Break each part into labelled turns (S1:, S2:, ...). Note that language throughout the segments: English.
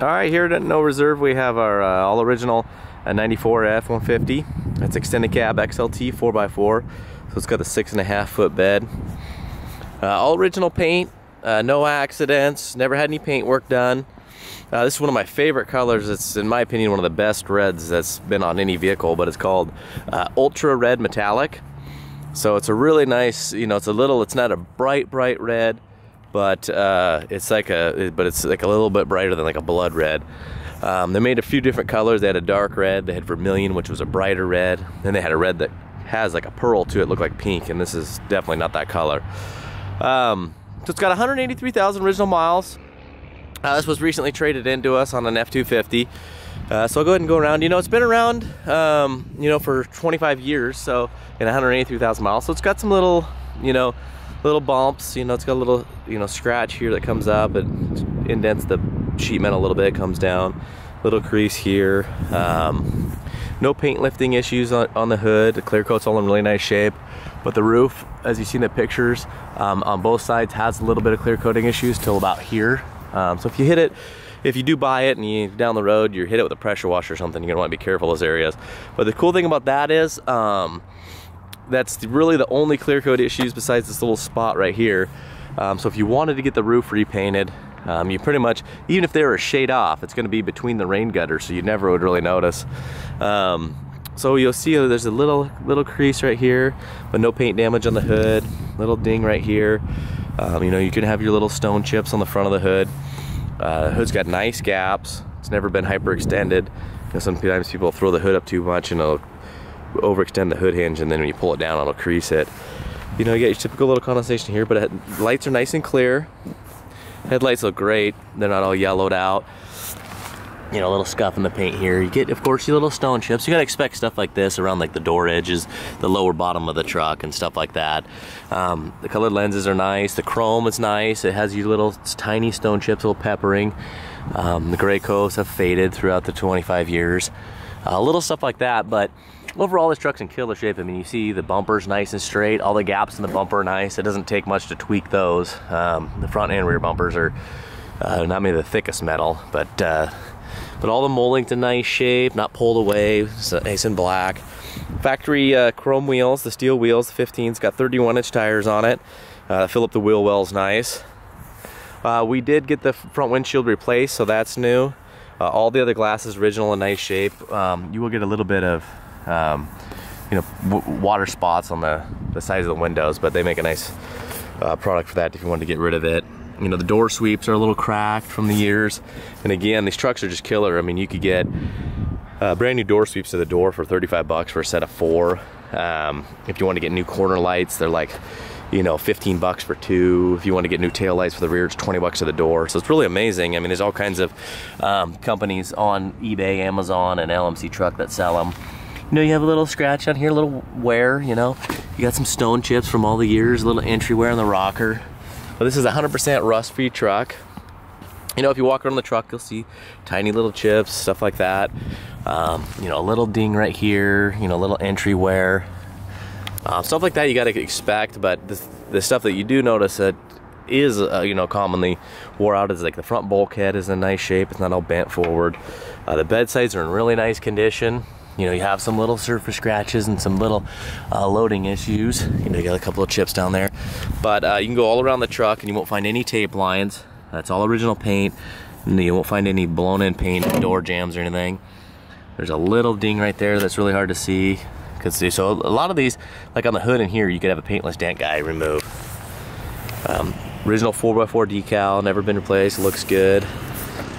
S1: All right, here at No Reserve we have our all original 94 F-150. It's extended cab XLT 4x4, so it's got a 6.5 foot bed. All original paint, no accidents, never had any paint work done. This is one of my favorite colors. It's, in my opinion, one of the best reds that's been on any vehicle, but it's called Ultra Red Metallic. So it's a really nice, you know, it's not a bright red, but it's like a little bit brighter than like a blood red. They made a few different colors. They had a dark red, they had vermilion, which was a brighter red, then they had a red that has like a pearl to it, looked like pink, and this is definitely not that color. So it's got 183,000 original miles. This was recently traded into us on an F-250. So I'll go ahead and go around. You know, it's been around, you know, for 25 years, so, in 183,000 miles. So it's got some little, you know, little bumps. You know, it's got a little, you know, scratch here that comes up. It indents the sheet metal a little bit, comes down. Little crease here. No paint lifting issues on the hood. The clear coat's all in really nice shape. But the roof, as you see in the pictures, on both sides has a little bit of clear coating issues till about here. So if you hit it, if you do buy it and you down the road, you hit it with a pressure washer or something, you're gonna want to be careful those areas. But the cool thing about that is, that's really the only clear coat issues besides this little spot right here. So if you wanted to get the roof repainted, you pretty much, even if they were a shade off, it's gonna be between the rain gutters, so you never would really notice. So you'll see there's a little crease right here, but no paint damage on the hood. Little ding right here. You know, you can have your little stone chips on the front of the hood. The hood's got nice gaps. It's never been hyperextended. You know, sometimes people throw the hood up too much and it'll overextend the hood hinge, and then when you pull it down, it'll crease it. You know, you get your typical little condensation here, but lights are nice and clear. Headlights look great. They're not all yellowed out. You know, a little scuff in the paint here. You get, of course, your little stone chips. You gotta expect stuff like this around like the door edges, the lower bottom of the truck and stuff like that. The colored lenses are nice. The chrome is nice. It has your little tiny stone chips, a little peppering. The gray coats have faded throughout the 25 years. Little stuff like that, but overall this truck's in killer shape. I mean, you see the bumper's nice and straight. All the gaps in the bumper are nice. It doesn't take much to tweak those. The front and rear bumpers are not maybe the thickest metal, but all the molding's in nice shape, not pulled away, so nice and black. Factory chrome wheels, the steel wheels, the 15's got 31-inch tires on it. Fill up the wheel wells nice. We did get the front windshield replaced, so that's new. All the other glass is original and nice shape. You will get a little bit of you know, water spots on the sides of the windows, but they make a nice product for that if you wanted to get rid of it. You know, the door sweeps are a little cracked from the years. And again, these trucks are just killer. I mean, you could get brand new door sweeps to the door for 35 bucks for a set of 4. If you want to get new corner lights, they're like, you know, 15 bucks for 2. If you want to get new tail lights for the rear, it's 20 bucks to the door. So it's really amazing. I mean, there's all kinds of companies on eBay, Amazon, and LMC Truck that sell them. You know, you have a little scratch on here, a little wear, you know. You got some stone chips from all the years, a little entry wear on the rocker. But this is a 100% rust-free truck. You know, if you walk around the truck, you'll see tiny little chips, stuff like that. You know, a little ding right here, you know, a little entry wear. Stuff like that you gotta expect, but the stuff that you do notice that is, you know, commonly wore out is like the front bulkhead is in nice shape. It's not all bent forward. The bed sides are in really nice condition. You know, you have some little surface scratches and some little loading issues. You know, you got a couple of chips down there. But you can go all around the truck and you won't find any tape lines. That's all original paint. And you won't find any blown in paint, door jams or anything. There's a little ding right there that's really hard to see. So a lot of these, like on the hood in here, you could have a paintless dent guy remove. Original 4x4 decal, never been replaced, looks good.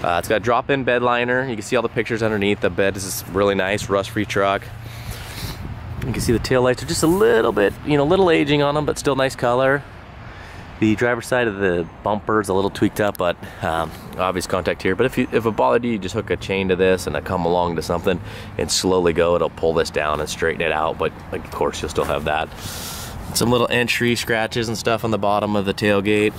S1: It's got a drop-in bed liner. You can see all the pictures underneath. The bed is really nice, rust-free truck. You can see the tail lights are just a little bit, you know, little aging on them, but still nice color. The driver's side of the bumper is a little tweaked up, but obvious contact here. But if it bothered you, you just hook a chain to this and come along to something and slowly go. It'll pull this down and straighten it out, but like, of course you'll still have that. Some little entry scratches and stuff on the bottom of the tailgate.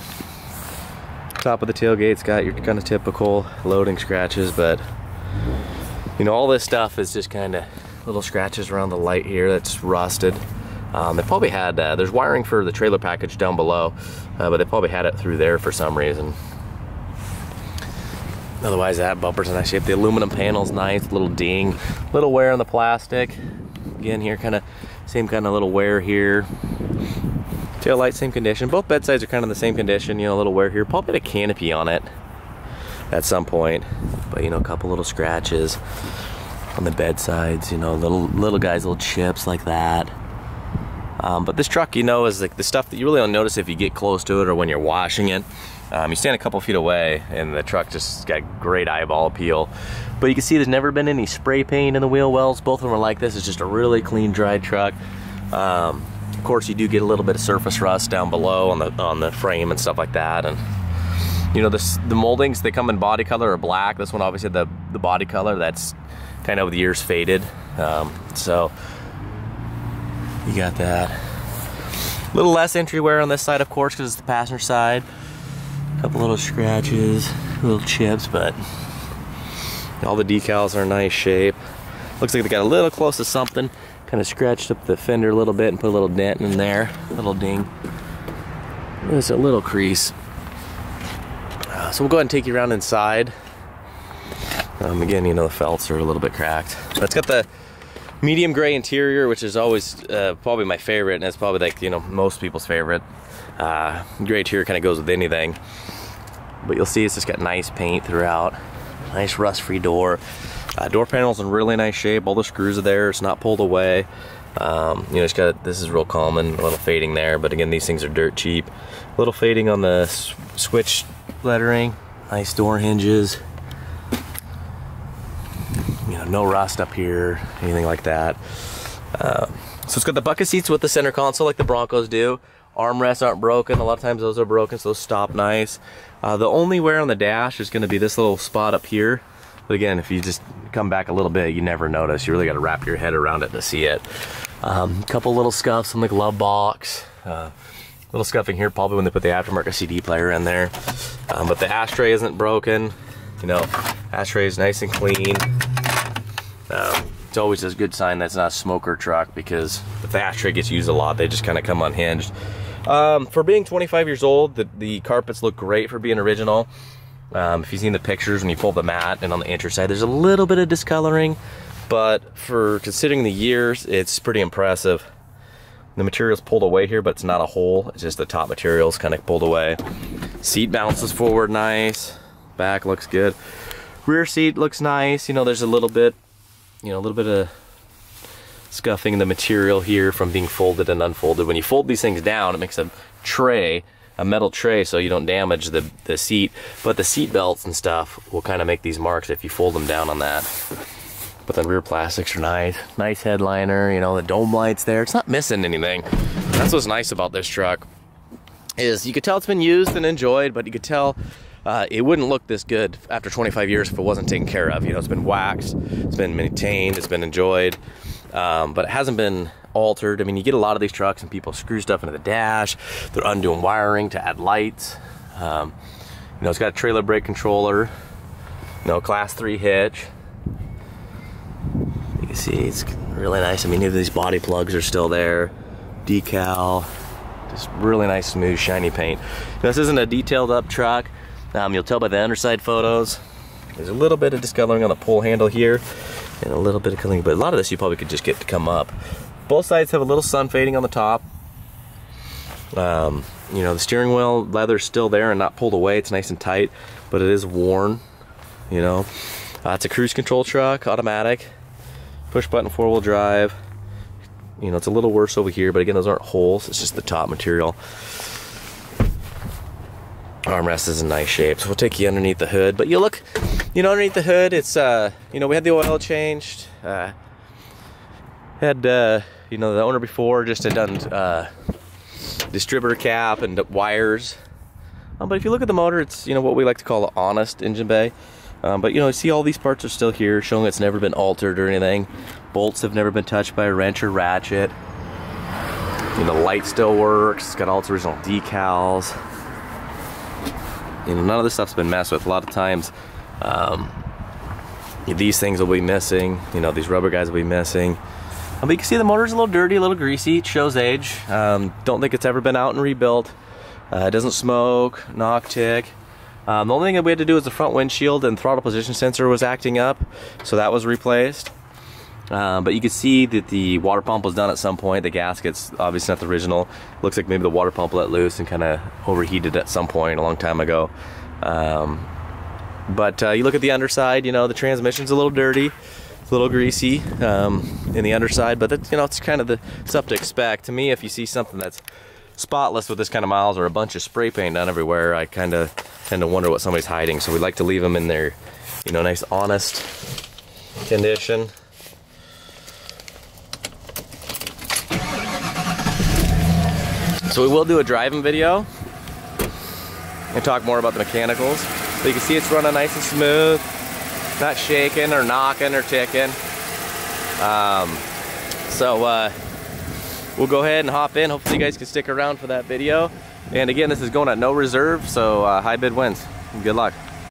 S1: Top of the tailgate's got your kind of typical loading scratches, but you know, all this stuff is just kind of little scratches around the light here that's rusted. They probably had, there's wiring for the trailer package down below, but they probably had it through there for some reason. Otherwise, that bumper's in nice shape. The aluminum panel's nice, little ding, little wear on the plastic. Again, here, same kind of little wear here. Tail light, same condition. Both bed sides are kind of the same condition. You know, a little wear here. Probably a canopy on it at some point, but you know, a couple little scratches on the bed sides. You know, little guys, little chips like that. But this truck, you know, is like the stuff that you really don't notice if you get close to it or when you're washing it. You stand a couple feet away and the truck just got great eyeball appeal. But you can see there's never been any spray paint in the wheel wells. Both of them are like this. It's just a really clean, dry truck. Of course, you do get a little bit of surface rust down below on the frame and stuff like that. And you know, the moldings, they come in body color or black. This one obviously had the body color that's kind of with the years faded. So you got that. A little less entry wear on this side, of course, because it's the passenger side. A couple little scratches, little chips, but all the decals are in nice shape. Looks like they got a little close to something. Kind of scratched up the fender a little bit and put a little dent in there, a little ding. There's a little crease. So we'll go ahead and take you around inside. Again, you know, the felts are a little bit cracked. It's got the medium gray interior, which is always probably my favorite, and it's probably like, you know, most people's favorite. Gray interior kind of goes with anything. But you'll see it's just got nice paint throughout. Nice rust-free door. Door panel's in really nice shape. All the screws are there. It's not pulled away. You know, it's got, this is real common, a little fading there, but again, these things are dirt cheap. A little fading on the switch lettering. Nice door hinges. You know, no rust up here, anything like that. So it's got the bucket seats with the center console like the Broncos do. Armrests aren't broken. A lot of times those are broken, so those stop nice. The only wear on the dash is going to be this little spot up here. But again, if you just come back a little bit, you never notice. You really got to wrap your head around it to see it. Couple little scuffs on the glove box. Little scuffing here, probably when they put the aftermarket CD player in there. But the ashtray isn't broken. You know, ashtray is nice and clean. It's always a good sign that's not a smoker truck, because if the ashtray gets used a lot, they just kind of come unhinged. For being 25 years old, the carpets look great for being original. If you've seen the pictures when you pull the mat and on the interior side, there's a little bit of discoloring, but for considering the years, it's pretty impressive. The material's pulled away here, but it's not a hole. It's just the top material's kind of pulled away. Seat bounces forward nice. Back looks good. Rear seat looks nice. You know, there's a little bit, you know, a little bit of scuffing in the material here from being folded and unfolded. When you fold these things down, it makes a tray, a metal tray, so you don't damage the seat, but the seat belts and stuff will kind of make these marks if you fold them down on that. But the rear plastics are nice headliner, you know, the dome lights there. It's not missing anything. That's what's nice about this truck, is you could tell it's been used and enjoyed, but you could tell it wouldn't look this good after 25 years if it wasn't taken care of. You know, it's been waxed, it's been maintained, it's been enjoyed, but it hasn't been altered. I mean, you get a lot of these trucks and people screw stuff into the dash. They're undoing wiring to add lights. You know, it's got a trailer brake controller, you know, class 3 hitch. You can see it's really nice. I mean, even these body plugs are still there. Decal, just really nice, smooth, shiny paint. Now, this isn't a detailed up truck. You'll tell by the underside photos. There's a little bit of discoloring on the pull handle here, and a little bit of coloring, but a lot of this you probably could just get to come up. Both sides have a little sun fading on the top. You know, the steering wheel leather's still there and not pulled away. It's nice and tight, but it is worn. You know, it's a cruise control truck, automatic, push button 4-wheel drive. You know, it's a little worse over here, but again, those aren't holes. It's just the top material. Armrest is in nice shape, so we'll take you underneath the hood. But you look, you know, underneath the hood, it's you know, we had the oil changed. Had you know, the owner before just had done distributor cap and wires. But if you look at the motor, it's, you know, what we like to call an honest engine bay. But you know, you see all these parts are still here, showing it's never been altered or anything. Bolts have never been touched by a wrench or ratchet. You know, the light still works. It's got all its original decals. You know, none of this stuff's been messed with. A lot of times, these things will be missing. You know, these rubber guys will be missing. But you can see the motor's a little dirty, a little greasy. It shows age. Don't think it's ever been out and rebuilt. It doesn't smoke, knock, tick. The only thing that we had to do is the front windshield and throttle position sensor was acting up, so that was replaced. But you can see that the water pump was done at some point. The gasket's obviously not the original. Looks like maybe the water pump let loose and kind of overheated at some point a long time ago. But you look at the underside, you know, the transmission's a little dirty, it's a little greasy in the underside, but that's, you know, it's kind of the stuff to expect. To me, if you see something that's spotless with this kind of miles or a bunch of spray paint done everywhere, I kind of tend to wonder what somebody's hiding. So we like to leave them in their, you know, nice honest condition. So we will do a driving video and talk more about the mechanicals. But you can see it's running nice and smooth, not shaking or knocking or ticking. We'll go ahead and hop in. Hopefully you guys can stick around for that video. And again, this is going at no reserve, so high bid wins. Good luck.